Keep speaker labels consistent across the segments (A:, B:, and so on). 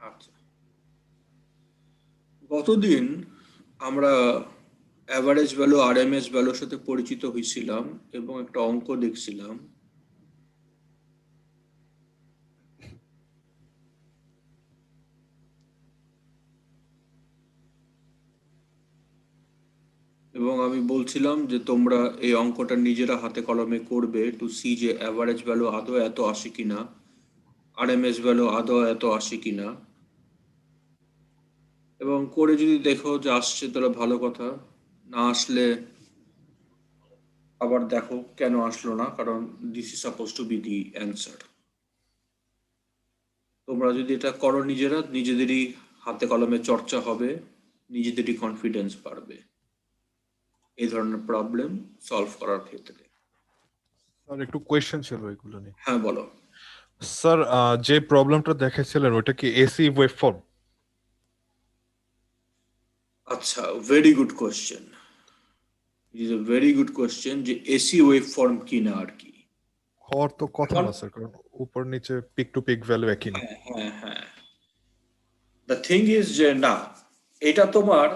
A: আচ্ছা, গতদিন আমরা অ্যাভারেজ ভ্যালু আরএমএস ভ্যালুর সাথে পরিচিত হয়েছিলাম এবং একটা অঙ্ক দেখছিলাম। এবং আমি বলছিলাম যে তোমরা এই অঙ্কটা নিজেরা হাতে কলমে করবে টু সি যে অ্যাভারেজ ভ্যালু আদৌ এত আসে কিনা, আরএমএস ভ্যালু আদৌ এত আসে কিনা, এবং করে যদি দেখো যে আসছে তাহলে ভালো কথা, না আসলে আবার দেখো কেন আসলো না, কারণ this is suppose to be the answer. তোমরা যদি এটা করো নিজেরা, নিজেদেরই হাতে কলমে চর্চা হবে, নিজেদেরই কনফিডেন্স বাড়বে এই ধরনের প্রবলেম সলভ করার ক্ষেত্রে।
B: স্যার একটু কোয়েশ্চেন ছিল এগুলো নিয়ে।
A: হ্যাঁ বলো।
B: স্যার যে প্রবলেমটা দেখাইছিলেন ওটা কি এসি ওয়েভ ফর্ম?
A: আচ্ছা, very good question, it is a very good question যে এসি ওয়েভ ফর্ম কিনা আর কি।
B: হওয়ার তো কথা
A: এখন
B: না স্যার, কারণ উপর নিচে পিক টু পিক ভ্যালু একই না।
A: হ্যাঁ হ্যাঁ হ্যাঁ, দ্য থিং ইজ যে না, এটা তোমার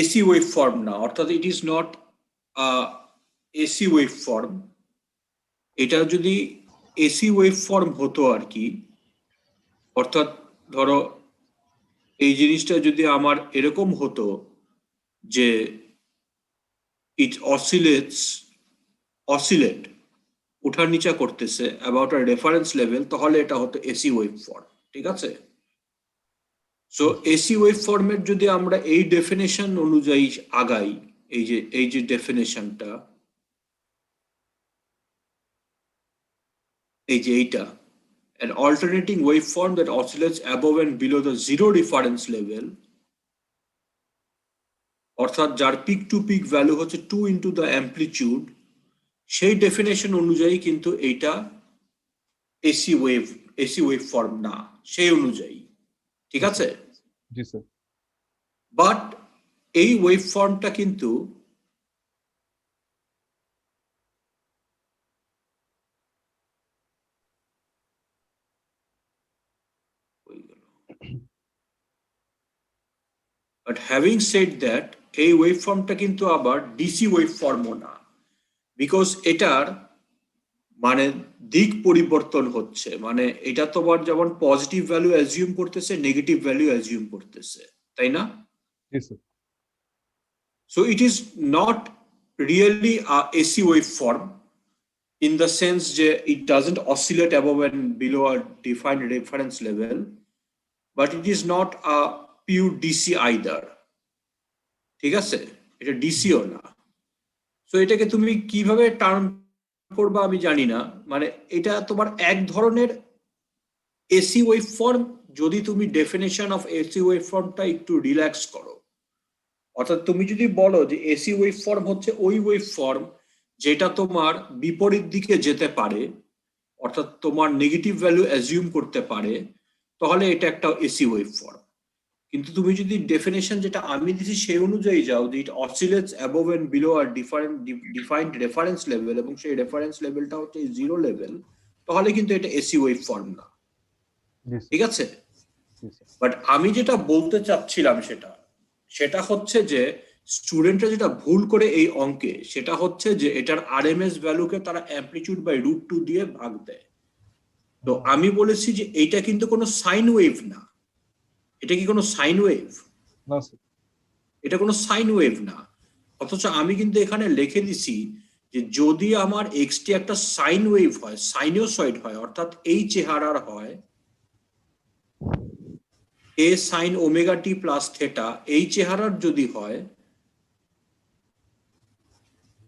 A: এসি ওয়েভ ফর্ম না, অর্থাৎ ইট is not AC wave form. এটা যদি এসি ওয়েভ ফর্ম হতো আর কি, অর্থাৎ ধরো এই জিনিসটা যদি আমার এরকম হতো যে ইট অসিলেট উঠার নিচা করতেছে অ্যাবাউট আ রেফারেন্স লেভেল, তাহলে এটা হতো এসি ওয়েভ ফর্ম। ঠিক আছে? সো এসি ওয়েভ ফর্মের যদি আমরা এই ডেফিনেশন অনুযায়ী আগাই, এই যে ডেফিনেশনটা, এই যে এইটা, an alternating waveform that oscillates above and below the zero reference level, অর্থাৎ যার পিক টু পিক ভ্যালু হচ্ছে 2 ইন্টু দ্য অ্যাম্পলিটিউড, সেই ডেফিনেশন অনুযায়ী কিন্তু এইটা এসি ওয়েভ ফর্ম না সেই অনুযায়ী। ঠিক আছে?
B: জি স্যার।
A: বাট এই ওয়েভ ফর্মটা কিন্তু বাট হ্যাভিং সেড দ্যাট, এই ওয়েভ ফর্মটা কিন্তু আবার ডিসি ওয়েভ ফর্মও না, বিকজ এটার মানে দিক পরিবর্তন হচ্ছে, মানে এটা তোমার যেমন পজিটিভ ভ্যালু অ্যাজিউম করতেছে, নেগেটিভ ভ্যালু অ্যাজিউম করতেছে, তাই না?
B: জি sir.
A: So it is not really AC wave form in the sense যে it doesn't oscillate above and below a defined reference level, but it is not a pure DC either. ঠিক আছে? এটা DCO না। So এটাকে তুমি কিভাবে term করবা আমি জানি না, মানে এটা তোমার এক ধরনের এসি ওয়েভ ফর্ম যদি তুমি ডেফিনেশন অফ এসি ওয়েভ ফর্মটা একটু রিল্যাক্স করো। অর্থাৎ তুমি যদি বলো যে এসি ওয়েভ ফর্ম হচ্ছে ওই ওয়েভ ফর্ম যেটা তোমার বিপরীত দিকে যেতে পারে, অর্থাৎ তোমার নেগেটিভ ভ্যালু অ্যাজিউম করতে পারে, তাহলে এটা একটা এসি ওয়েভ ফর্ম। কিন্তু তুমি যদি ডেফিনেশন যেটা আমি দিছি সেই অনুযায়ী যাও যে it oscillates above and below আর ডিফাইন্ড রেফারেন্স লেভেল, এবং সেই রেফারেন্স লেভেলটা হচ্ছে জিরো লেভেল, তাহলে কিন্তু এটা এসি ওয়েভ ফর্ম না। ঠিক আছে? বাট আমি যেটা বলতে চাচ্ছিলাম সেটা হচ্ছে যে স্টুডেন্টরা যেটা ভুল করে এই অঙ্কে, সেটা হচ্ছে যে এটার আরএমএস ভ্যালুকে তারা অ্যামপ্লিটিউড বাই √2 দিয়ে ভাগ দেয়। তো আমি বলেছি যে এইটা কিন্তু কোনো সাইন ওয়েভ না। এটা কি কোনো সাইন ওয়েভ?
B: না স্যার।
A: এটা কোনো সাইন ওয়েভ না। অথচ আমি কিন্তু এখানে লিখে দিছি যে যদি আমার এক্সটি একটা সাইন ওয়েভ হয়, সাইনোসয়েড হয়, অর্থাৎ এই চেহারার হয়, এ সাইন ওমেগা টি প্লাস থেটা, এই চেহারার যদি হয়,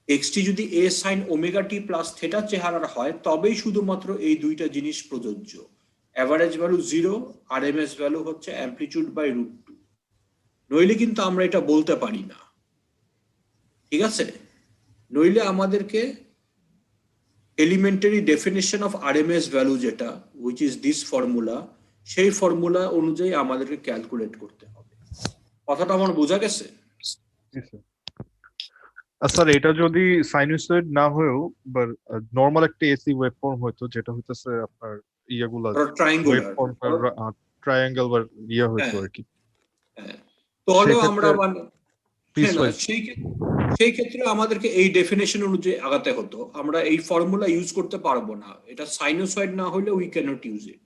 A: এক্সটি যদি এ সাইন ওমেগা টি প্লাস থেটা চেহারার হয়, তবেই শুধুমাত্র এই দুইটা জিনিস প্রযোজ্য। অ্যাভারেজ ভ্যালু 0, আরএমএস ভ্যালু হচ্ছে অ্যামপ্লিটিউড বাই √2, নইলে কিন্তু আমরা এটা বলতে পারি না। ঠিক আছে? নইলে আমাদেরকে elementary definition of RMS value যেটা হুইচ ইজ দিস ফর্মুলা, সেই ফর্মুলা অনুযায়ী আমাদেরকে ক্যালকুলেট করতে হবে। কথাটা আমার বোঝা গেছে?
B: জি স্যার। স্যার এটা যদি সাইনুসয়েড না হয়েও বাট নরমাল একটা এসি ওয়েভ ফর্ম হইতো, যেটা হইতেছে আপনার ইয়েগুলা
A: ট্রায়াঙ্গুলার,
B: ওয়েভ ফর্ম ট্রায়াঙ্গেল বা ইয়ে হইতো
A: হ্যাঁ
B: আর কি।
A: হ্যাঁ তাহলেও আমরা
B: সেক্ষেত্রে
A: মানে হ্যাঁ না
B: পিসওয়াইজ।
A: সেই ক্ষেত্রে আমাদেরকে এই ডেফিনেশন অনুযায়ী আগাতে হতো, আমরা এই ফর্মুলা ইউজ করতে পারবো না, এটা সাইনোসয়েড না হলে উই ক্যানট ইউজ ইট।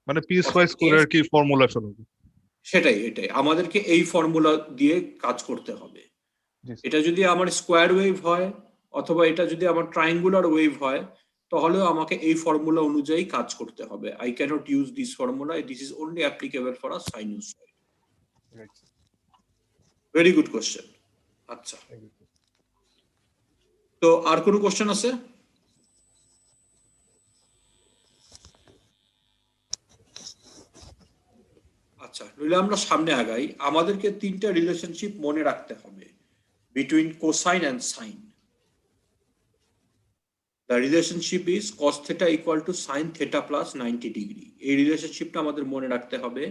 B: মানে পিসওয়াইজ
A: অর্থাৎ
B: করে
A: এফ,
B: আর কি ফর্মুলা ফেলবো।
A: এটাই আমাদেরকে এই ফর্মুলা দিয়ে কাজ করতে হবে।
B: জি স্যার।
A: এটা যদি আমার স্কোয়ার ওয়েভ হয় অথবা এটা যদি আমার ট্রায়াঙ্গুলার ওয়েভ হয়, তাহলেও আমাকে এই ফর্মুলা অনুযায়ী কাজ করতে হবে। I can't use this formula, this is only applicable for a sinusoid.
B: Right sir.
A: Very good question. আচ্ছা, তো আর কোনো কোশ্চেন আছে? আচ্ছা, নইলে আমরা সামনে আগাই। আমাদেরকে তিনটা রিলেশনশিপ মনে রাখতে হবে between cosine and sine. The relationship is cos theta equal to sin theta plus 90 degree. এই রিলেশনশিপটা আমাদের মনে রাখতে হবে।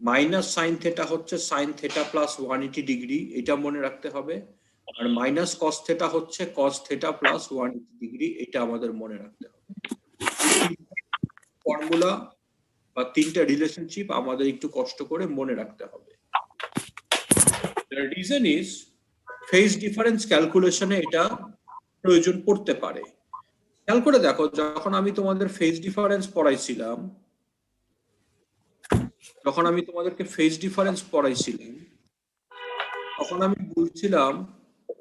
A: মাইনাস সাইন থেটা হচ্ছে সাইন থেটা প্লাস 180 ডিগ্রি, এটা মনে রাখতে হবে। আর মাইনাস কস থেটা হচ্ছে কস থেটা প্লাস 180 ডিগ্রি, এটা আমাদের মনে রাখতে হবে। ফর্মুলা বা তিনটা রিলেশনশিপ আমাদের একটু কষ্ট করে মনে রাখতে হবে। The reason is phase difference ক্যালকুলেশনে এটা প্রয়োজন পড়তে পারে। খেয়াল করে দেখো, যখন আমি তোমাদের ফেজ ডিফারেন্স পড়াইছিলাম, তখন আমি বলছিলাম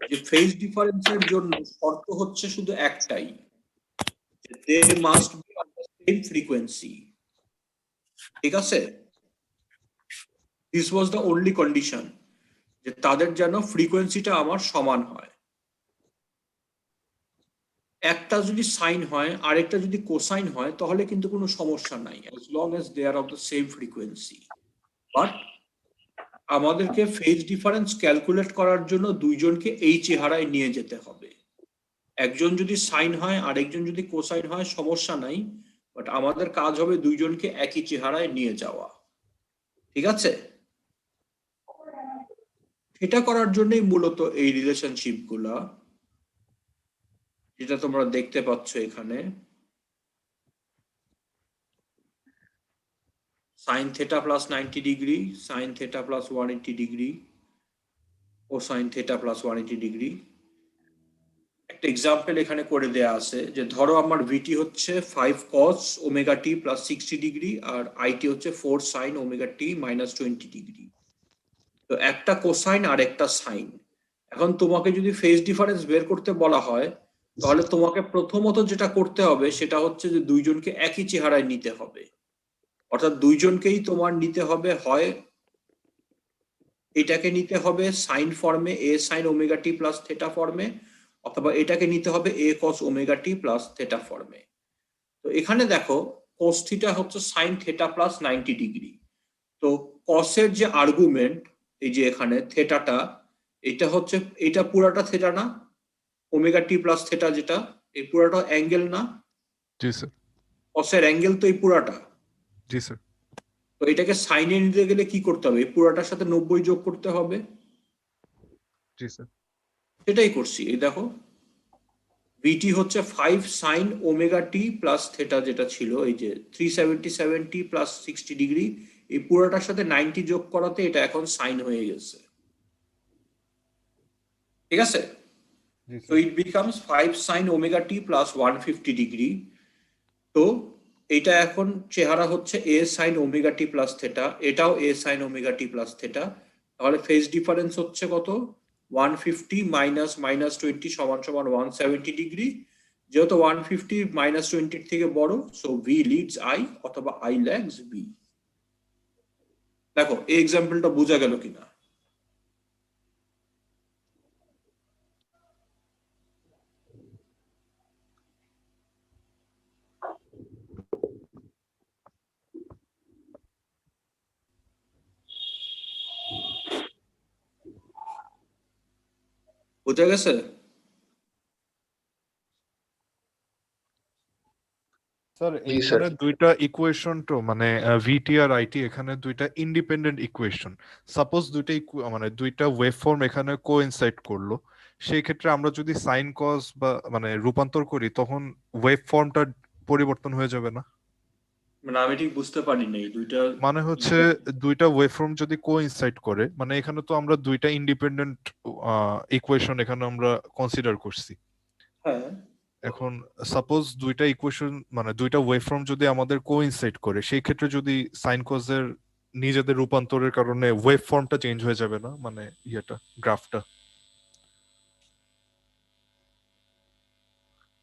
A: যে ফেজ ডিফারেন্সের জন্য শর্ত হচ্ছে শুধু একটাই, they must be on the same frequency. ঠিক আছে, this was the only condition, যে তাদের যেন ফ্রিকোয়েন্সিটা আমার সমান হয়। একটা যদি সাইন হয় আরেকটা যদি কোসাইন হয় তাহলে কিন্তু কোনো সমস্যা নাই, as long as they are of the same frequency। But আমাদেরকে ফেজ ডিফারেন্স ক্যালকুলেট করার জন্য দুইজনকে এই চেহারায় নিয়ে যেতে হবে। একজন যদি সাইন হয় আর একজন যদি কোসাইন হয় সমস্যা নাই, বাট আমাদের কাজ হবে দুইজনকে একই চেহারায় নিয়ে যাওয়া। ঠিক আছে, এটা করার জন্যই মূলত এই রিলেশনশিপ গুলা, যেটা তোমরা দেখতে পাচ্ছ এখানে। Sine theta plus 90 degree, sine theta plus 180 degree ও সাইন থেটা প্লাস 180 ডিগ্রি। একটা এক্সাম্পল এখানে করে দেয়া আছে, যে ধরো আমার ভিটি হচ্ছে 5 cos ওমেগা টি প্লাস 60 ডিগ্রি আর আইটি হচ্ছে 4 sin omega t minus 20 degree. তো একটা কোসাইন আর একটা সাইন। এখন তোমাকে যদি ফেজ ডিফারেন্স বের করতে বলা হয়, তাহলে তোমাকে প্রথমত যেটা করতে হবে সেটা হচ্ছে যে দুইজনকে একই চেহারায় নিতে হবে। অর্থাৎ দুইজনকেই তোমার নিতে হবে, হয় এটাকে নিতে হবে সাইন ফর্মে এ সাইন ওমেগা টি প্লাস থেটা ফর্মে, অথবা এটাকে নিতে হবে এ কস ওমেগা টি প্লাস থেটা ফর্মে। তো এখানে দেখো কোস থিটা হচ্ছে সাইন থেটা প্লাস 90 ডিগ্রি। তো কসের যে আর্গুমেন্ট, এই যে এখানে থেটাটা, এটা হচ্ছে, এটা পুরাটা থেটা না, ওমেগা টি প্লাস থেটা যেটা, এই পুরাটা অ্যাঙ্গেল না?
B: জি স্যার।
A: কসের অ্যাঙ্গেল তো এই পুরাটা।
B: জি স্যার।
A: তো এটাকে সাইনে নিতে গেলে কি করতে হবে? এই পুরাটার সাথে 90 যোগ করতে হবে।
B: জি স্যার।
A: সেটাই করছি। এই দেখো, বিটি হচ্ছে 5 সাইন ওমেগা টি প্লাস থেটা যেটা ছিল, এই যে 377 প্লাস 60 ডিগ্রি, এই পুরোটার সাথে 90 যোগ করাতে এটা এখন সাইন হয়ে গেছে। ঠিক আছে, তো it becomes 5 sign omega T plus 150 degree. তো এটা এখন চেহারা হচ্ছে এ সাইন ওমেগা টি প্লাস থেটা, এটাও এ সাইন ওমেগা টি প্লাস থেটা। তাহলে ফেজ ডিফারেন্স হচ্ছে কত? 150 মাইনাস মাইনাস 20 সমান সমান 170 ডিগ্রি। যেহেতু 150 মাইনাস 20 থেকে বড়, সো ভি লিডস আই অথবা আই ল্যাগস বি। দেখো এই এক্সাম্পলটা বোঝা গেল কিনা? বোঝা গেছে?
B: স্যার
C: জি
B: এইখানে
C: স্যার।
B: দুইটা ইকুয়েশন তো মানে ভিটি আর আইটি এখানে দুইটা ইন্ডিপেন্ডেন্ট ইকুয়েশন। সাপোজ দুইটা মানে দুইটা ওয়েভ ফর্ম এখানে কোইনসাইড করলো, সেই ক্ষেত্রে আমরা যদি সাইন কস বা মানে রূপান্তর করি তখন ওয়েভ ফর্মটা পরিবর্তন হয়ে যাবে না?
A: মানে আমি ঠিক বুঝতে পারি নাই দুইটা
B: মানে হচ্ছে দুইটা ওয়েভফর্ম যদি কোইনসাইড করে, মানে এখানে তো আমরা দুইটা ইন্ডিপেন্ডেন্ট ইকুয়েশন এখানে আমরা কনসিডার করছি।
A: হ্যাঁ
B: এখন সাপোজ দুইটা ইকুয়েশন মানে দুইটা ওয়েভফর্ম যদি আমাদের কোইনসাইড করে, সেই ক্ষেত্রে যদি সাইন কজের নিজেদের রূপান্তরের কারণে ওয়েভ ফর্মটা চেঞ্জ হয়ে যাবে না, মানে ইয়েটা গ্রাফটা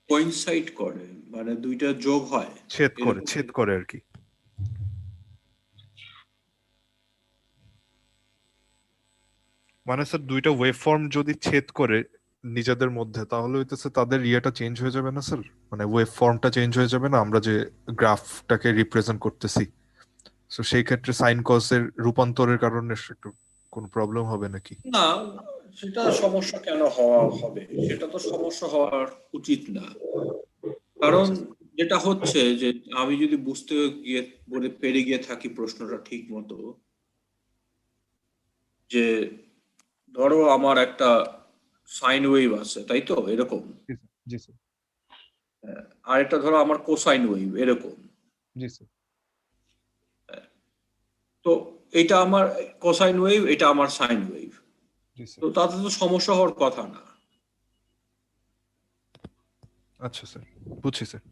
A: কোইনসাইড করে মানে দুইটা যোগ হয়
B: ছেদ করে আর কি। মানে স্যার দুইটা ওয়েভ ফর্ম যদি ছেদ করে নিজেদের মধ্যে, তাহলে হইতেছে তাদের ইয়েটা চেঞ্জ হয়ে যাবে না স্যার, মানে ওয়েভ ফর্মটা চেঞ্জ হয়ে যাবে না আমরা যে গ্রাফটাকে রিপ্রেজেন্ট করতেছি। তো সেই ক্ষেত্রে সাইন কজের রূপান্তরের কারণে একটু কোনো প্রবলেম হবে নাকি?
A: না, সেটা সমস্যা কেন হবে, সেটা তো সমস্যা হওয়ার উচিত না। কারণ যেটা হচ্ছে যে আমি যদি বুঝতে গিয়ে পেরে গিয়ে থাকি প্রশ্নটা ঠিক মতো, যে ধরো আমার একটা সাইন ওয়েভ আছে, তাই তো, এরকম,
B: জি স্যার।
A: আর একটা ধরো আমার কোসাইন ওয়েভ এরকম।
B: জি স্যার।
A: তো এটা আমার কোসাইন ওয়েভ, এটা আমার সাইন ওয়েভ, তো তাতে তো সমস্যা হওয়ার কথা না।
B: আচ্ছা স্যার, বুঝছি স্যার।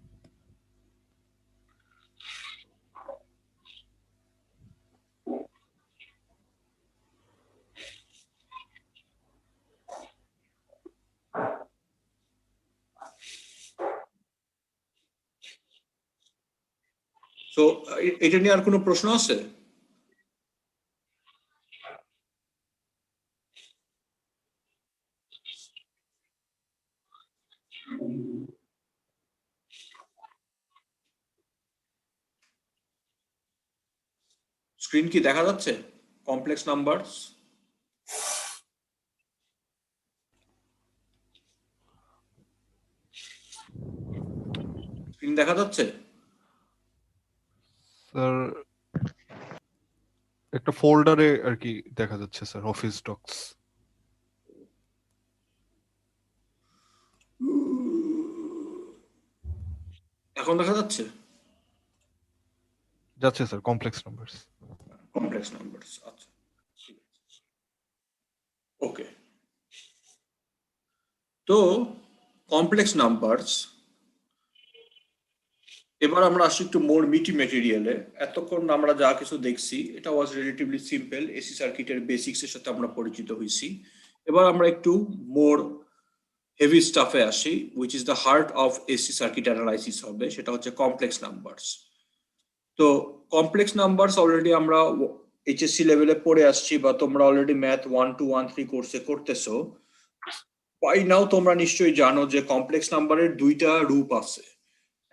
A: তো এটা নিয়ে আর কোনো প্রশ্ন আছে? স্ক্রিন কি দেখা যাচ্ছে? কমপ্লেক্স নাম্বারস স্ক্রিন দেখা যাচ্ছে?
B: স্যার একটা ফোল্ডারে আর কি দেখা যাচ্ছে স্যার, অফিস ডক্স।
A: এখন দেখা যাচ্ছে?
B: যাচ্ছে sir, complex numbers.
A: Complex numbers, আচ্ছা, ওকে। তো কমপ্লেক্স নাম্বারস, এবার আমরা আসি একটু মোর মিটি ম্যাটেরিয়ালে। এতক্ষণ আমরা যা কিছু দেখছি এটা ওয়াজ রিলেটিভলি সিম্পল, এসি সার্কিটের বেসিক্স এর সাথে আমরা পরিচিত হইছি। এবার আমরা একটু মোর হেভি স্টাফে আসি, which is the heart of AC circuit analysis হবে, সেটা হচ্ছে কমপ্লেক্স নাম্বারস। তো কমপ্লেক্স নাম্বারস অলরেডি আমরা এইচএসসি লেভেলে পড়ে আসছি, বা তোমরা অলরেডি ম্যাথ 1 2 1 3 কোর্সে করতেছো। বাই নাও তোমরা নিশ্চয়ই জানো যে কমপ্লেক্স নাম্বারের দুইটা রূপ আছে,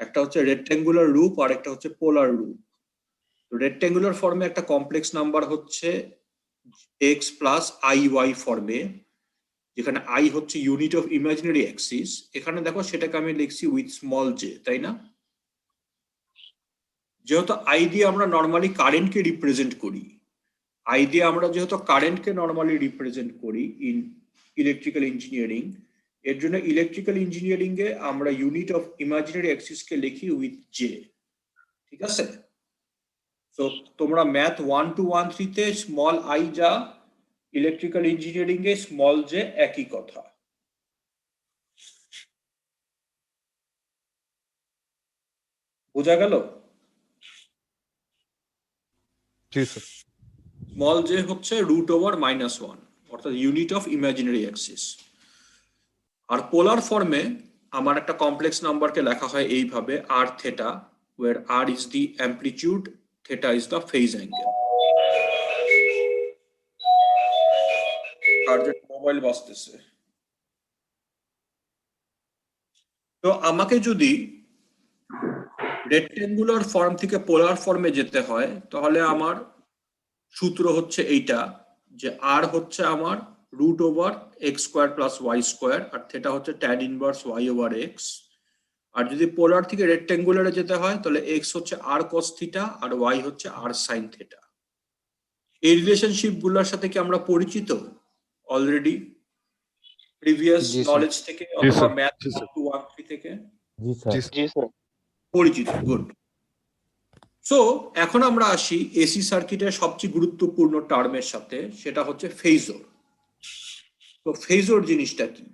A: একটা হচ্ছে রেক্ট্যাঙ্গুলার রূপ আর একটা হচ্ছে পোলার রূপ। রেক্ট্যাঙ্গুলার ফর্মে একটা কমপ্লেক্স নাম্বার হচ্ছে এক্স প্লাস আই ওয়াই ফর্মে, যেখানে আই হচ্ছে ইউনিট অফ ইমাজিনারি অ্যাক্সিস। এখানে দেখো সেটাকে আমি লিখছি উইথ স্মল জে, তাই না? যেহেতু আই দিয়ে আমরা নর্মালি কারেন্টকে রিপ্রেজেন্ট করি, আই দিয়ে আমরা যেহেতু কারেন্টকে নর্মালি রিপ্রেজেন্ট করি ইন ইলেকট্রিক্যাল ইঞ্জিনিয়ারিং, এর জন্য ইলেকট্রিক্যাল ইঞ্জিনিয়ারিং এ আমরা ইউনিট অফ ইমাজিনারি অ্যাক্সিস কে লিখি উইথ জে, ঠিক আছে? তো তোমরা ম্যাথ 1 2 1 3 তে স্মল আই যা, electrical engineering a small J একই কথা। বোঝা গেল?
B: জি স্যার।
A: স্মল জে হচ্ছে √/-1, অর্থাৎ ইউনিট অফ ইমাজিনারি অ্যাক্সিস। আর পোলার ফর্মে আমার একটা কমপ্লেক্স নাম্বারকে লেখা হয় এইভাবে, R theta, where R is the amplitude, theta is the phase angle. আর যে মোবাইল বাজতেছে। তো আমাকে যদি রেক্টেঙ্গুলার ফর্ম থেকে পোলার ফর্মে যেতে হয়, তাহলে আমার সূত্র হচ্ছে এইটা, যে আর হচ্ছে আমার √/(x²+y²), আর থেটা হচ্ছে tan ইনভার্স y/x। আর যদি পোলার থেকে রেক্টেঙ্গুলারে যেতে হয়, তাহলে x হচ্ছে r cos থিটা আর y হচ্ছে r sin থিটা। এই রিলেশনশিপ গুলোর সাথে কি আমরা পরিচিত অলরেডি প্রিভিয়াস
C: জি স্যার।
A: নলেজ থেকে,
B: জি
A: অথবা
B: স্যার।
A: ম্যাথ
B: জি স্যার।
A: 2 1 3 থেকে?
C: জি স্যার।
B: জি
C: জি স্যার।
A: পরিচিত, গুড। সো এখন আমরা আসি এসি সার্কিটের সবচেয়ে গুরুত্বপূর্ণ টার্মের সাথে, সেটা হচ্ছে ফেজর। তো ফেজর জিনিসটা কি?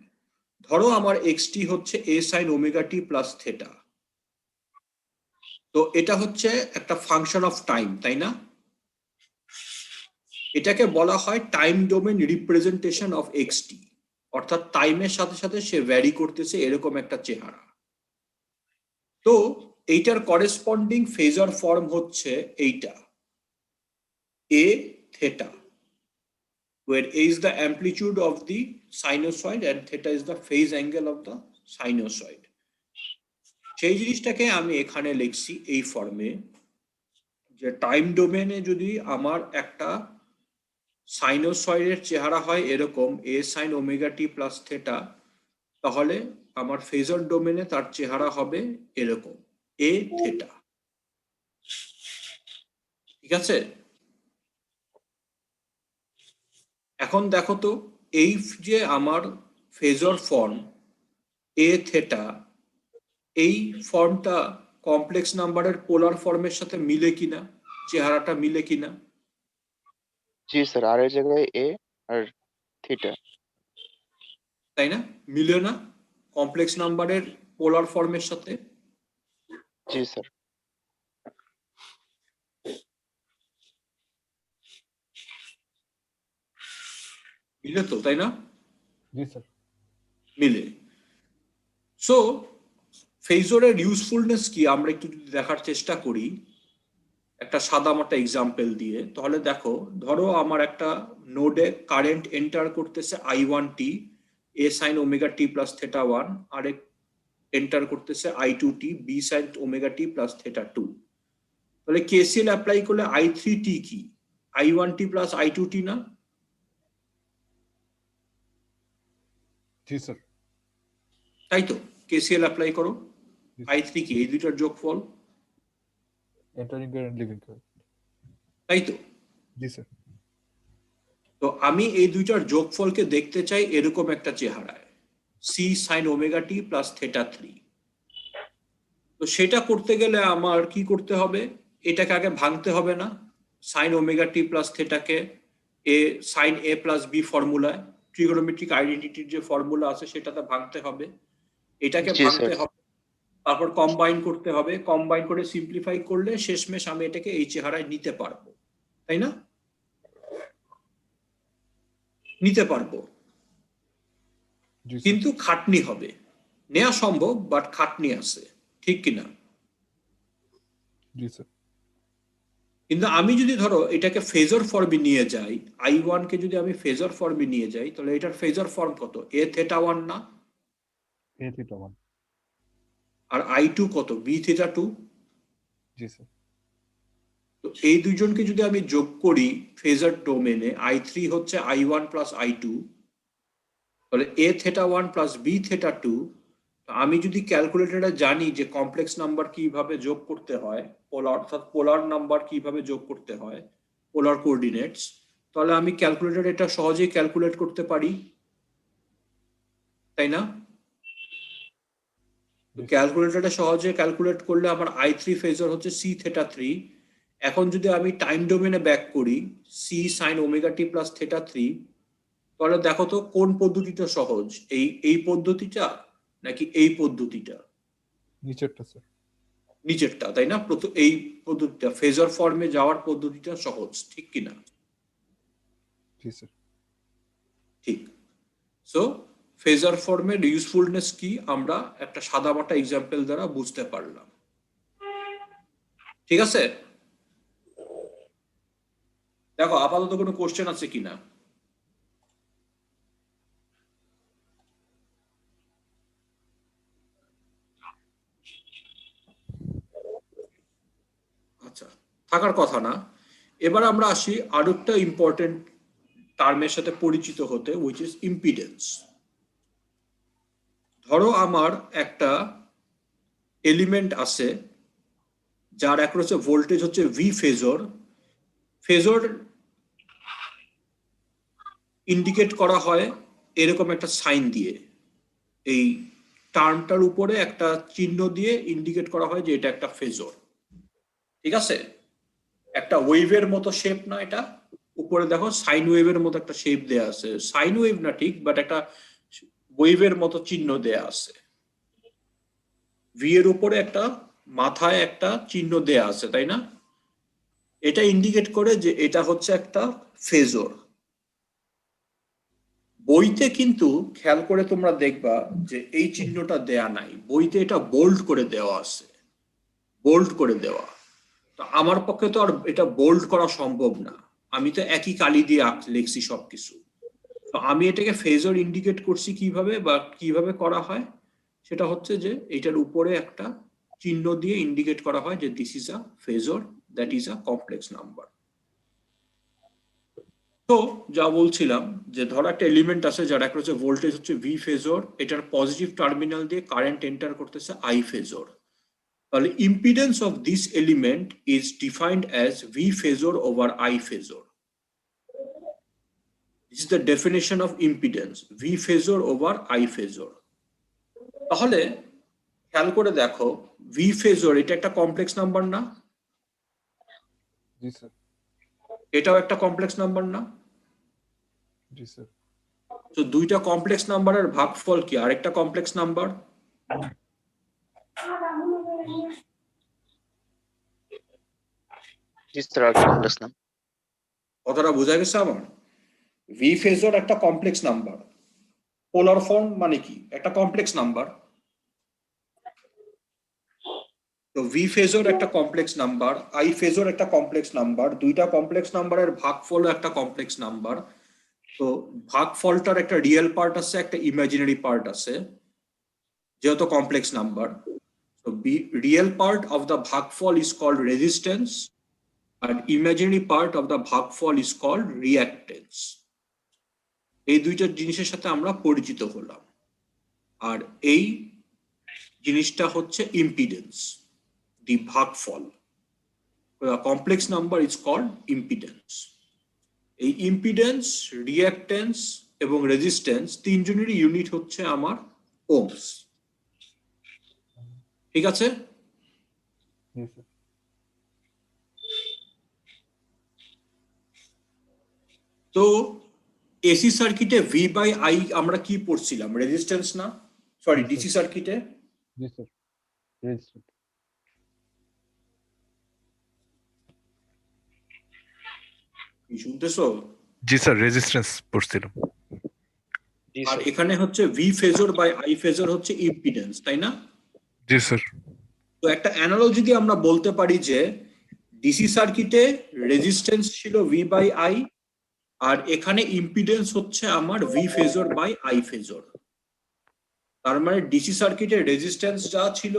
A: ধরো আমার এক্সটি হচ্ছে এ সাইন ওমেগা টি প্লাস থেটা। তো এটা হচ্ছে একটা ফাংশন অফ টাইম, তাই না? এটাকে বলা হয় time domain representation of XT, অর্থাৎ টাইমের সাথে সাথে সে ভ্যারি করতেছে এরকম একটা চেহারা। তো এইটার করেসপন্ডিং ফেজর ফর্ম হচ্ছে এইটা, এ theta, where a is the amplitude of the sinusoid and theta is the phase angle of the sinusoid. সেই জিনিসটাকে আমি এখানে লিখছি এই ফর্মে, যে টাইম ডোমেনে যদি আমার একটা সাইনোসয়েডের চেহারা হয় এরকম এ সাইন ওমেগা টি প্লাস থেটা, তাহলে আমার ফেজর ডোমেনে তার চেহারা হবে এরকম এ থেটা। ঠিক আছে? এখন দেখো তো, এই যে আমার ফেজর ফর্ম এ থেটা, এই ফর্মটা কমপ্লেক্স নাম্বারের পোলার ফর্মের সাথে মিলে কিনা, চেহারাটা মিলে কিনা?
C: জি স্যার, আর এর জায়গায় এ আর থিটা।
A: তাই না? মিলে না কমপ্লেক্স নাম্বারের পোলার ফর্মের সাথে?
C: জি স্যার।
A: মিলে তো, তাই না?
B: জি স্যার।
A: মিলে। সো ফেজরের ইউজফুলনেস কি আমরা একটু যদি দেখার চেষ্টা করি একটা সাদামাটা এক্সাম্পল দিয়ে, তাহলে দেখো, ধরো আমার একটা নোডে কারেন্ট এন্টার করতেছে I1 T A sine omega T plus theta 1, আরেক এন্টার করতেছে I2 T B sine omega টি প্লাস থেটা 2। তাহলে কেসিএল অ্যাপ্লাই করলে I3 টি কি I1 টি প্লাস I2 টি না?
B: জি স্যার।
A: তাই তো, কেসিএল অ্যাপ্লাই করো, I3 কি এই দুইটার যোগফল,
B: এন্টারিং কারেন্ট লিভিং কারেন্ট।
A: তাই তো?
B: জি স্যার।
A: তো আমি এই দুইটার যোগফলকে দেখতে চাই এরকম একটা চেহারায়, সি সাইন ওমেগা টি প্লাস থেটা 3। তো সেটা করতে গেলে আমার কি করতে হবে? এটাকে আগে ভাঙতে হবে না? সাইন ওমেগা টি প্লাস থেটাকে এ সাইন এ প্লাস বি ফর্মুলায়, ট্রিগোনোমেট্রিক আইডেন্টিটির যে ফর্মুলা আছে সেটাতে ভাঙতে হবে। এটাকে
C: জি
A: ভাঙতে
C: স্যার।
A: হবে, তারপর কম্বাইন করতে হবে, কম্বাইন করে সিম্পলিফাই করলে শেষমেশ আমি এটাকে এই চেহারায় নিতে পারবো, তাই না? নিতে পারবো,
B: জি স্যার।
A: কিন্তু খাটনি হবে। নেওয়া সম্ভব, বাট খাটনি আছে, ঠিক কিনা?
B: জি স্যার।
A: কিন্তু আমি যদি ধরো এটাকে ফেজর ফর্মে নিয়ে যাই, I1 কে যদি আমি ফেজর ফর্মে নিয়ে যাই, তাহলে এটার ফেজর ফর্ম কত? এ থেটা 1 না?
B: এ থিটা 1।
A: আর I2 কত? B theta 2।
B: জি স্যার।
A: তো এই দুইজনকে যদি আমি যোগ করি ফেজর ডোমেনে, I3 হচ্ছে I1 প্লাস I2, তাহলে এ থেটা 1 প্লাস বি থেটা 2। আমি যদি ক্যালকুলেটরে জানি যে কমপ্লেক্স নাম্বার কিভাবে যোগ করতে হয়, পোলার অর্থাৎ পোলার নাম্বার কিভাবে যোগ করতে হয়, পোলার কোঅর্ডিনেটস, তাহলে আমি ক্যালকুলেটরে এটা সহজেই ক্যালকুলেট করতে পারি, তাই না? ক্যালকুলেটরে সহজে ক্যালকুলেট করলে আমার I3 ফেজর হচ্ছে সি থেটা 3। এখন যদি আমি টাইম ডোমেনে ব্যাক করি সি সাইন ওমেগা টি প্লাস থেটা 3, তাহলে দেখো তো কোন পদ্ধতিটা সহজ, এই পদ্ধতিটা নাকি এই পদ্ধতিটা?
B: নিচেরটা স্যার।
A: নিচেরটা, তাই না? প্রথম এই পদ্ধতিটা, ফেজর ফর্মে যাওয়ার পদ্ধতিটা সহজ, ঠিক কিনা?
B: জি স্যার।
A: ঠিক। সো ফেজর ফর্মের ইউজফুলনেস কি আমরা একটা সাদামাটা এক্সাম্পল দ্বারা বুঝতে পারলাম, ঠিক আছে? দেখো আপাতত কোনো কোশ্চেন আছে কিনা? আচ্ছা, থাকার কথা না। এবার আমরা আসি আরো একটা ইম্পর্টেন্ট টার্মের সাথে পরিচিত হতে, উইচ ইজ ইম্পিডেন্স। ধরো আমার একটা এলিমেন্ট আছে যার অ্যাক্রসে ভোল্টেজ হচ্ছে ভি ফেজর। ফেজর ইন্ডিকেট করা হয় এরকম একটা সাইন দিয়ে, এই টার্মটার উপরে একটা চিহ্ন দিয়ে ইন্ডিকেট করা হয় যে এটা একটা ফেজর, ঠিক আছে, একটা ওয়েভের মতো শেপ না এটা, উপরে দেখো সাইন ওয়েভের মতো একটা শেপ দেয়া আছে, সাইন ওয়েভ না ঠিক বাট একটা ওয়েভের মতো চিহ্ন দেয়া আছে, ভি এর উপরে একটা মাথায় একটা চিহ্ন দেয়া আছে, তাই না? এটা ইন্ডিকেট করে যে এটা হচ্ছে একটা ফেজর। বইতে কিন্তু খেয়াল করে তোমরা দেখবা যে এই চিহ্নটা দেয়া নাই, বইতে এটা বোল্ড করে দেওয়া আছে, বোল্ড করে দেওয়া। তো আমার পক্ষে তো আর এটা বোল্ড করা সম্ভব না, আমি তো একই কালি দিয়ে লিখছি সবকিছু। তো আমি এটাকে ফেজর ইন্ডিকেট করছি কিভাবে বা কিভাবে করা হয়, সেটা হচ্ছে যে এটার উপরে একটা চিহ্ন দিয়ে ইন্ডিকেট করা হয় যে this is a phasor, that is a complex number. তো যা বলছিলাম যে ধরো একটা এলিমেন্ট আছে যার একটা হচ্ছে ভোল্টেজ হচ্ছে ভি ফেজর, এটার পজিটিভ টার্মিনাল দিয়ে কারেন্ট এন্টার করতেছে আই ফেজর, তাহলে impedance of this element is defined as V phasor over I phasor. This is the definition of impedance, V phasor over I phasor. তাহলে খেয়াল করে দেখো V phasor এটা একটা complex number না?
B: জি স্যার।
A: এটাও একটা কমপ্লেক্স নাম্বার না?
B: জি স্যার।
A: তো দুইটা কমপ্লেক্স নাম্বারের ভাগফল কি আরেকটা কমপ্লেক্স নাম্বার?
C: জি স্যার, আরেকটা কমপ্লেক্স নাম্বার।
A: কথাটা বোঝা গেছে আমার? V phasor একটা কমপ্লেক্স নাম্বার, পোলার ফর্ম মানে কি একটা কমপ্লেক্স নাম্বার। তো ভি ফেজর একটা কমপ্লেক্স নাম্বার, আই ফেজর একটা কমপ্লেক্স নাম্বার, দুইটা কমপ্লেক্স নাম্বারের ভাগফল একটা কমপ্লেক্স নাম্বার। তো ভাগফলটার একটা রিয়েল পার্ট আছে, একটা ইমাজিনারি পার্ট আছে, যেহেতু কমপ্লেক্স নাম্বার। তো রিয়েল পার্ট অফ দ্য ভাগফল ইজ কল্ড রেজিস্ট্যান্স আর ইমাজিনারি পার্ট অফ দ্য ভাগফল ইজ কল্ড রিঅ্যাক্টেন্স। এই দুইটা জিনিসের সাথে আমরা পরিচিত হলাম, আর এই জিনিসটা হচ্ছে ইম্পিডেন্স, the ভাগফল। Complex number is called impedance. এই ইম্পিডেন্স, রিঅ্যাক্টেন্স এবং রেজিস্ট্যান্স তিনজনেরই ইউনিট হচ্ছে আমার ওহমস। ঠিক আছে? তো এসি সার্কিটে ভি বাই আই আমরা কি পড়ছিলাম? রেজিস্ট্যান্স না? সরি, ডিসি সার্কিটে কি শুনতেছো?
B: জি স্যার, রেজিস্ট্যান্স পড়ছিলাম।
A: আর এখানে হচ্ছে V phasor by I phasor হচ্ছে ইম্পিডেন্স, তাই না?
B: জি স্যার।
A: তো একটা অ্যানালজি দিয়ে আমরা বলতে পারি যে ডিসি সার্কিটে রেজিস্ট্যান্স ছিল ভি বাই আই, আর এখানে ইম্পিডেন্স হচ্ছে আমার V phasor by I phasor. তার মানে ডিসি সার্কিটে রেজিস্ট্যান্স যা ছিল,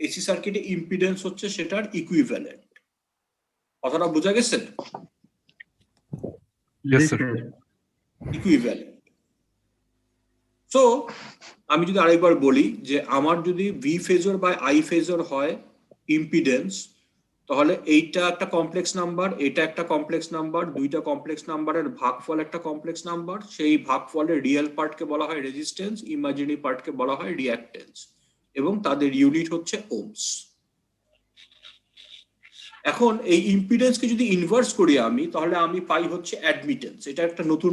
A: এসি সার্কিটে ইম্পিডেন্স হচ্ছে সেটার ইকুইভ্যালেন্ট। কথাটা বোঝা গেছে? ইকুইভ্যালেন্ট। সো আমি যদি আরেকবার বলি যে আমার যদি V phasor by I phasor হয় ইম্পিডেন্স, তাহলে এইটা একটা কমপ্লেক্স নাম্বার, এটা একটা কমপ্লেক্স নাম্বার, দুইটা কমপ্লেক্স নাম্বারের ভাগফল একটা কমপ্লেক্স নাম্বার, সেই ভাগফলের রিয়েল পার্টকে বলা হয় রেজিস্ট্যান্স, ইমাজিনারি পার্টকে বলা হয় রিঅ্যাক্টেন্স, এবং তাদের ইউনিট হচ্ছে ওহমস। এখন এই ইম্পিডেন্সকে যদি ইনভার্স করি আমি, তাহলে আমি পাই হচ্ছে অ্যাডমিটেন্স। এটা একটা নতুন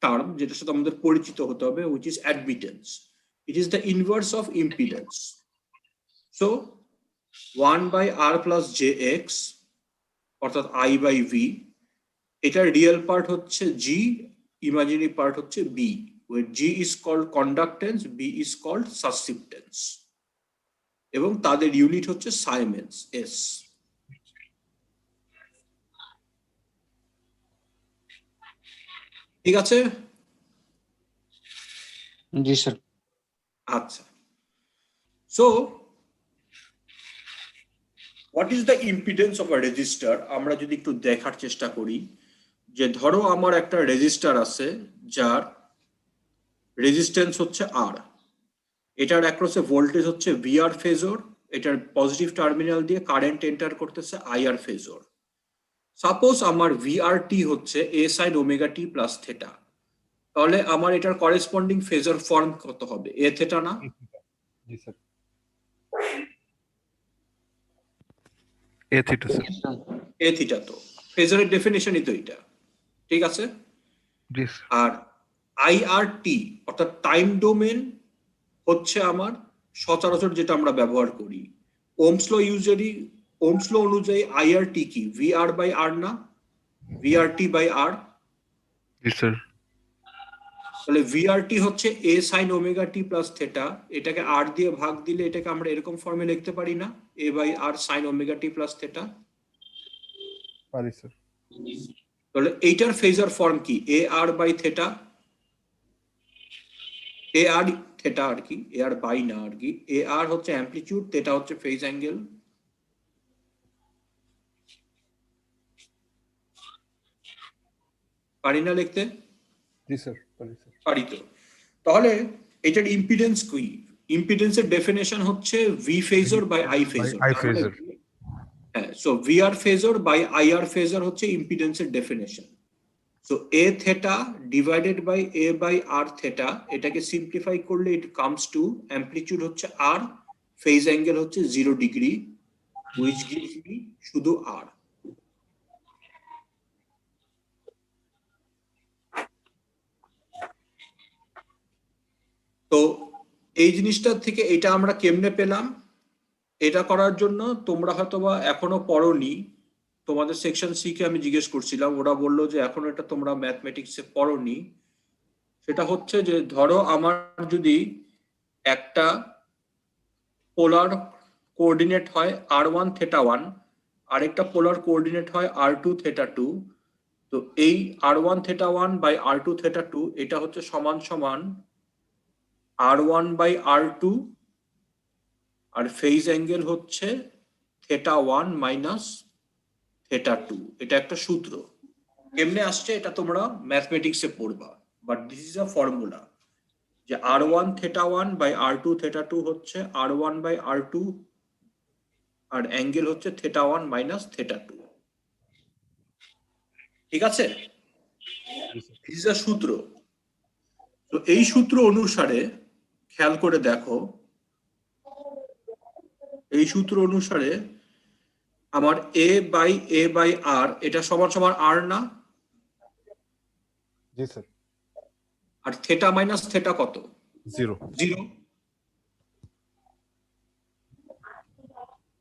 A: টার্ম যেটার সাথে আমাদের পরিচিত হতে হবে, which is admittance. It is the inverse of impedance. So 1 by r plus jx অর্থাৎ i by v, এটার রিয়েল পার্ট হচ্ছে g, ইমাজিনারি পার্ট হচ্ছে b, where g is called conductance, b is called susceptance, এবং তাদের unit হচ্ছে সাইমেন্স, s। ঠিক আছে?
D: জি sir.
A: আচ্ছা, so what is the impedance of a register? আমরা যদি একটু দেখার চেষ্টা করি যে ধরো আমার একটা রেজিস্টার আছে যার রেজিস্ট্যান্স হচ্ছে আর, এটার অ্যাক্রসে ভোল্টেজ হচ্ছে ভিআর ফেজর, এটার পজিটিভ টার্মিনাল দিয়ে কারেন্ট এন্টার করতেছে আইআর ফেজর। সাপোজ আমার ভিআরটি হচ্ছে এ সাইন ওমেগা টি প্লাস থেটা, তাহলে আমার এটার করেসপন্ডিং ফেজর ফর্ম কত হবে? এ থেটা না?
B: জি স্যার। এ থিটা স্যার।
A: এ থিটা। তো ফেজারের ডেফিনেশনই তো এটা, ঠিক আছে?
B: জি স্যার।
A: আর আইআরটি অর্থাৎ টাইম ডোমেন হচ্ছে আমার সচরাচর যেটা আমরা ব্যবহার করি। ওহমস ল অনুযায়ী আইআরটি কি? ভিআর বাই আর না? VRT by R.
B: G sir.
A: তাহলে ভিআরটি হচ্ছে এ সাইন ওমেগা টি প্লাস থেটা। এটাকে আর দিয়ে ভাগ দিলে এটাকে আমরা এরকম ফর্মে লিখতে পারি না, A by R sine omega T plus theta.
B: পারি স্যার।
A: তাহলে এইটার ফেজার ফর্ম কি? A R by theta, A R theta আর কি, এ আর বাই না আর কি। এ আর হচ্ছে অ্যামপ্লিটিউড, থেটা হচ্ছে ফেজ অ্যাঙ্গেল। পারি না লিখতে?
B: জি স্যার, পারি স্যার।
A: পারি তো। তাহলে এটার ইম্পিডেন্স কি? ইম্পিডেন্সের ডেফিনেশন হচ্ছে V phasor by I phasor.
B: I phasor.
A: হ্যাঁ, so V R phasor by I R phasor হচ্ছে ইম্পিডেন্সের definition. So A theta divided by A by R theta, এটাকে সিম্পলিফাই করলে ইট কামস টু অ্যামপ্লিটিউড হচ্ছে আর, phase angle হচ্ছে 0 degree, which gives me শুধু আর। তো এই জিনিসটা থেকে এটা আমরা কেমনে পেলাম? এটা করার জন্য তোমরা হয়তোবা এখনো পড়োনি, তোমাদের সেকশন সি কে আমি জিজ্ঞেস করছিলাম, ওরা বললো যে এখনো এটা তোমরা ম্যাথমেটিক্সে পড়োনি। সেটা হচ্ছে যে ধরো আমার যদি একটা পোলার কোঅর্ডিনেট হয় r1 থেটা 1, আরেকটা পোলার কোঅর্ডিনেট হয় r2 থেটা 2। তো এই r1 theta 1 by r2 theta 2 এটা হচ্ছে সমান সমান r1 বাই r2, আর ফেজ অ্যাঙ্গেল হচ্ছে থেটা 1 মাইনাস থেটা 2। এটা একটা সূত্র। কেমনে আসছে এটা তোমরা ম্যাথমেটিক্সে পড়বা, but this is a formula যে r1 theta 1 by r2 theta 2 হচ্ছে r1 বাই r2, আর অ্যাঙ্গেল হচ্ছে থেটা 1 মাইনাস থেটা 2। ঠিক আছে? দিস ইজ আ সূত্র। তো এই সূত্র অনুসারে খেয়াল করে দেখো, এই সূত্র অনুসারে আমার এ বাই আর এটা সমান সমান আর না?
B: জি স্যার।
A: আর থেটা মাইনাস থেটা কত?
B: 0।
A: 0,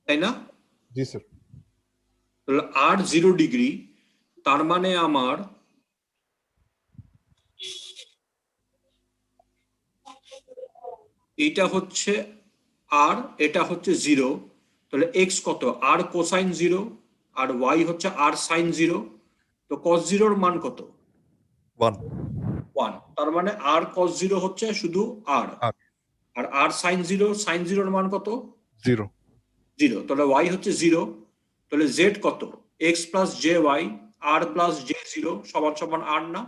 A: তাই না?
B: জি স্যার।
A: তাহলে আর 0 ডিগ্রি, তার মানে আমার এটা হচ্ছে আর, এটা হচ্ছে 0। তাহলে এক্স কত? আর কোসাইন 0, আর ওয়াই হচ্ছে আর সাইন 0। তো কস 0 এর মান কত?
B: 1।
A: 1। তার মানে আর কস 0 হচ্ছে শুধু আর, আর আর সাইন 0, সাইন 0 এর মান কত?
B: 0।
A: 0। তাহলে ওয়াই হচ্ছে 0। তাহলে জেড কত? এক্স প্লাস জে ওয়াই আর প্লাস জে 0 সমান সমান আর না?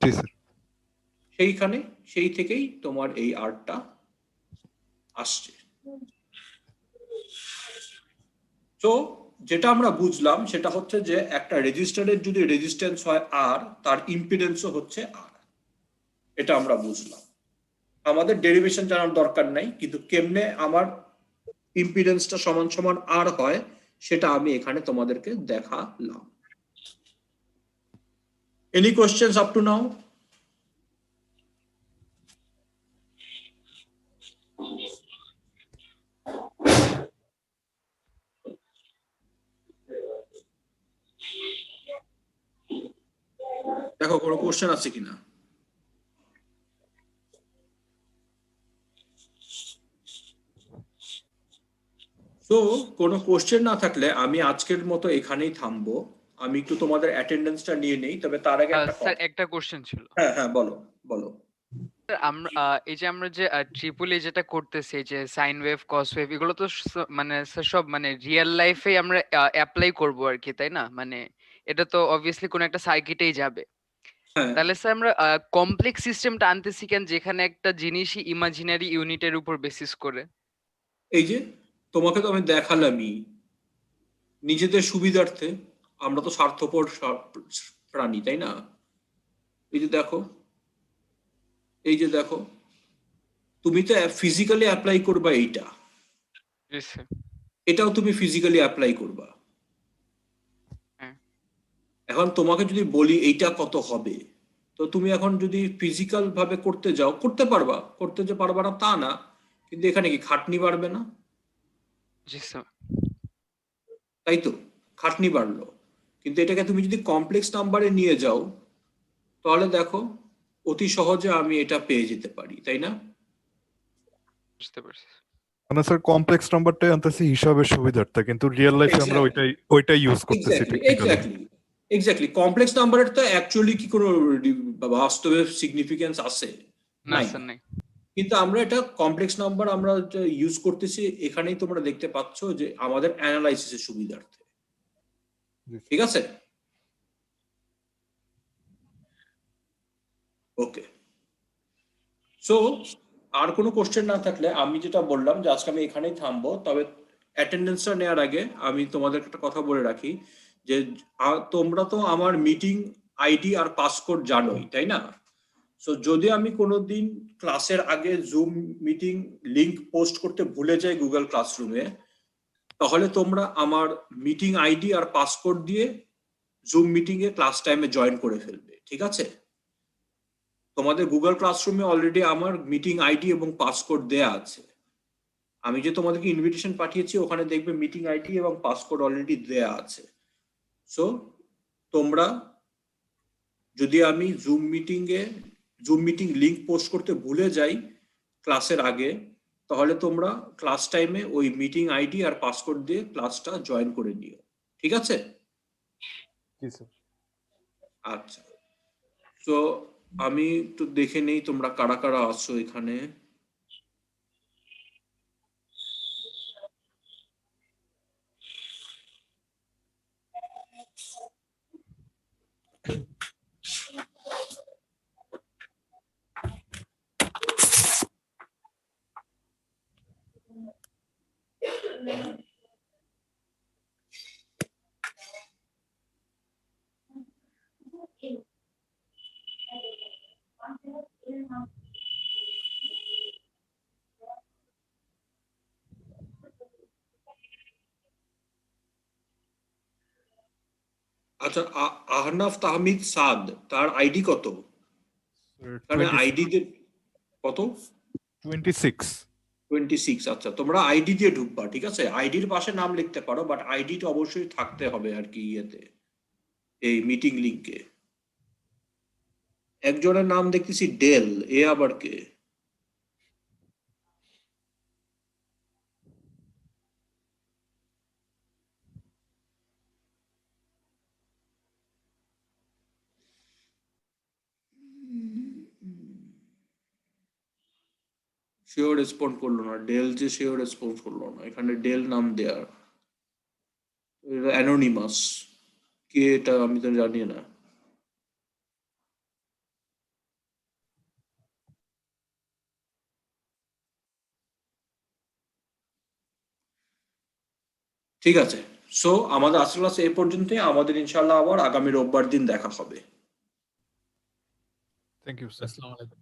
B: জি স্যার।
A: সেইখানে সেই থেকেই তোমার এই আরটা আসছে। তো যেটা আমরা বুঝলাম সেটা হচ্ছে যে একটা রেজিস্টারের যদি রেজিস্ট্যান্স হয় আর, তার ইম্পিডেন্সও হচ্ছে আর। এটা আমরা বুঝলাম। আমাদের ডেরিভেশন জানার দরকার নাই, কিন্তু কেমনে আমার ইম্পিডেন্সটা সমান সমান আর হয় সেটা আমি এখানে তোমাদেরকে দেখালাম। এনি কোয়েশ্চেন্স আপ টু নাও? দেখো কোনো কোশ্চেন আছে কিনা। তো কোনো কোশ্চেন না থাকলে আমি আজকের মতো এখানেই থামবো। আমি একটু তোমাদের অ্যাটেন্ডেন্সটা নিয়ে নেই, তবে তার আগে একটা
D: স্যার একটা কোশ্চেন ছিল।
A: হ্যাঁ হ্যাঁ বলো বলো।
D: স্যার আমরা এই যে আমরা যে ট্রিপল এ যেটা করতেছি, এই যে সাইন ওয়েভ কস ওয়েভ, এগুলো তো মানে স্যার সব মানে রিয়েল লাইফে আমরা অ্যাপ্লাই করব আর কি, তাই না? মানে এটা তো অবভিয়াসলি কোন একটা সার্কিটেই যাবে।
A: হ্যাঁ,
D: তাহলে স্যার আমরা কমপ্লেক্স সিস্টেমটা আনতেছি কেন, যেখানে একটা জিনিসই ইমাজিনারি ইউনিটের উপর বেসিস করে?
A: এই যে তোমাকে তো আমি দেখালামই, নিজেদের সুবিধার্থে। আমরা তো স্বার্থপর প্রাণী, তাই না? এই যে দেখো, এই যে দেখো, তুমি তো ফিজিক্যালি অ্যাপ্লাই করবা এইটা।
D: জি স্যার।
A: এটাও তুমি ফিজিক্যালি অ্যাপ্লাই করবা।
D: হ্যাঁ।
A: এখন তোমাকে যদি বলি এইটা কত হবে, তো তুমি এখন যদি ফিজিক্যাল ভাবে করতে যাও করতে পারবা, করতে যে পারবা না তা না, কিন্তু এখানে কি খাটনি বাড়বে না?
D: জি স্যার।
A: তাই তো, খাটনি বাড়লো। কিন্তু এটাকে তুমি যদি কমপ্লেক্স নাম্বারে নিয়ে যাও, তাহলে দেখো অতি সহজে আমি এটা পেয়ে যেতে পারি, তাই না?
D: বুঝতে পারছি।
B: মানে স্যার কমপ্লেক্স নাম্বারটাই আনতেছি হিসাবের সুবিধার্থে, কিন্তু রিয়েল লাইফে আমরা ওইটাই ইউজ করতেছি টেকনিক্যালি।
A: এক্স্যাক্টলি কমপ্লেক্স নাম্বারের তো অ্যাকচুয়ালি কি কোনো বাস্তবে সিগনিফিকেন্স আছে?
D: না
A: নাই।
D: স্যার নাই।
A: কিন্তু আমরা এটা কমপ্লেক্স নাম্বার আমরা ইউজ করতেছি, এখানেই তোমরা দেখতে পাচ্ছ যে আমাদের অ্যানালাইসিসের সুবিধার্থে। ঠিক আছে, ওকে। সো আর কোনো কোশ্চেন না থাকলে আমি যেটা বললাম যে আজকে আমি এখানেই থামবো। তবে অ্যাটেন্ডেন্সটা নেওয়ার আগে আমি তোমাদের একটা কথা বলে রাখি যে তোমরা তো আমার মিটিং আইডি আর পাসকোড জানোই, তাই না? সো যদি আমি কোনোদিন ক্লাসের আগে জুম মিটিং লিংক পোস্ট করতে ভুলে যাই গুগল ক্লাসরুমে, তাহলে তোমরা আমার মিটিং আইডি আর পাসকোড দিয়ে জুম মিটিং এ ক্লাস টাইমে জয়েন করে ফেলবে, ঠিক আছে? তোমাদের গুগল ক্লাসরুমে অলরেডি আমার মিটিং আইডি এবং পাসকোড দেয়া আছে। আমি যে তোমাদেরকে ইনভিটেশন পাঠিয়েছি ওখানে দেখবে মিটিং আইডি এবং পাসকোড অলরেডি দেয়া আছে। সো তোমরা যদি আমি জুম মিটিং লিংক পোস্ট করতে ভুলে যাই ক্লাসের আগে, তাহলে তোমরা ক্লাস টাইমে ওই মিটিং আইডি আর পাসকোড দিয়ে ক্লাসটা জয়েন করে নিও, ঠিক আছে? আচ্ছা, তো আমি তো দেখে নেই তোমরা কারা কারা আছো এখানে। আচ্ছা, আহনাফ তাহমিদ সাদ, তার আইডি কত? কারণ আইডি কত?
B: 26।
A: 26। আচ্ছা, তোমরা আইডি দিয়ে ঢুকবা, ঠিক আছে? আইডির পাশে নাম লিখতে পারো, বাট আইডিটা অবশ্যই থাকতে হবে আর কি ইয়েতে, এই মিটিং লিংকে। একজনের নাম দেখতেছি ডেল, এ আবার কে? সেও রেসপন্ড করলো না, ডেল যে সেও রেসপন্স করলো না। এখানে ডেল নাম দেয়ার, অ্যানোনিমাস, কে এটা আমি তো জানি না। ঠিক আছে, সো আমাদের আজকের ক্লাস এই পর্যন্তই। আমাদের ইনশাআল্লাহ আবার আগামী রোববার দিন দেখা হবে।
B: Thank you sir.
E: আসসালামু আলাইকুম।